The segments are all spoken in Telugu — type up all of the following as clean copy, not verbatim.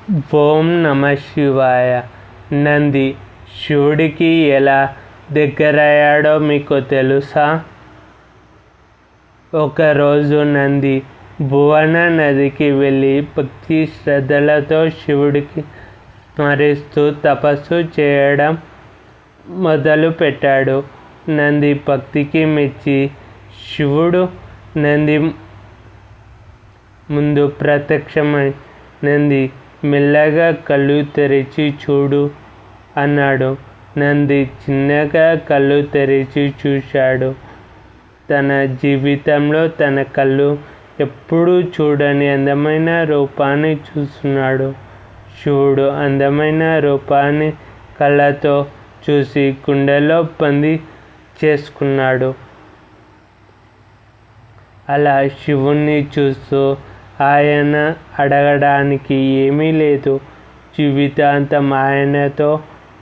ఓం నమ శివాయ. నంది శివుడికి ఎలా దగ్గరయ్యాడో మీకు తెలుసా? ఒకరోజు నంది భువన నదికి వెళ్ళి భక్తి శ్రద్ధలతో శివుడికి స్మరిస్తూ తపస్సు చేయడం మొదలుపెట్టాడు. నంది భక్తికి మెచ్చి శివుడు నంది ముందు ప్రత్యక్షమై, నంది మెల్లగా కళ్ళు తెరిచి చూడు అన్నాడు. నంది చిన్నగా కళ్ళు తెరిచి చూశాడు. తన జీవితంలో తన కళ్ళు ఎప్పుడూ చూడని అందమైన రూపాన్ని చూస్తున్నాడు. శివుడు అందమైన రూపాన్ని కళ్ళతో చూసి గుండెలో బందీ చేసుకున్నాడు. అలా శివుణ్ణి చూస్తూ ఆయన అడగడానికి ఏమీ లేదు, జీవితాంతం ఆయనతో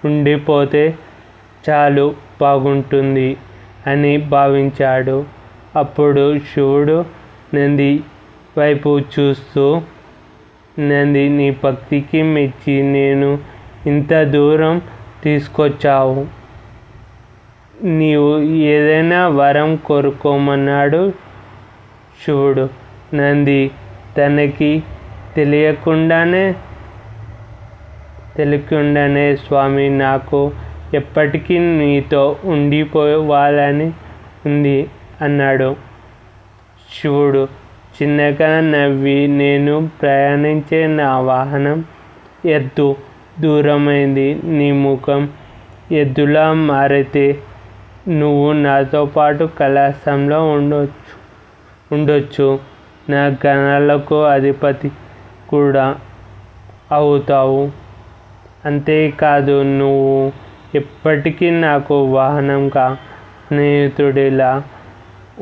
ఉండిపోతే చాలు, బాగుంటుంది అని భావించాడు. అప్పుడు శివుడు నంది వైపు చూస్తూ, నంది, నీ భక్తికి మెచ్చి నేను ఇంత దూరం తీసుకొచ్చావు. నీవు ఏదైనా వరం కోరుకోమన్నాడు శివుడు. నంది తనకి తెలియకుండానే స్వామి, నాకు ఎప్పటికీ నీతో ఉండిపోవాలని ఉంది అన్నాడు. శివుడు చిన్నగా నవ్వి, నేను ప్రయాణించే నా వాహనం ఎద్దు దూరమైంది. నీ ముఖం ఎద్దులా మారితే నువ్వు నాతో పాటు కైలాసంలో ఉండొచ్చు. నా గణాలకు అధిపతి కూడా అవుతావు. అంతేకాదు, నువ్వు ఎప్పటికీ నాకు వాహనంగా, స్నేహితుడిలా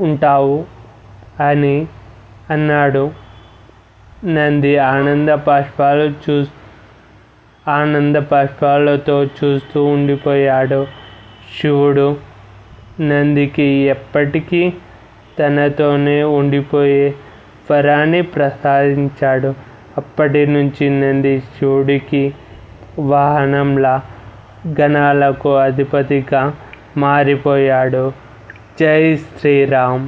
ఉంటావు అని అన్నాడు. నంది ఆనంద బాష్పాలతో చూస్తూ ఉండిపోయాడు. శివుడు నందికి ఎప్పటికీ తనతోనే ఉండిపోయే వరాన్ని ప్రసాదించాడు. అప్పటి నుంచి నంది శివుడికి వాహనంలా, గణాలకు అధిపతిగా మారిపోయాడు. జై శ్రీరామ్.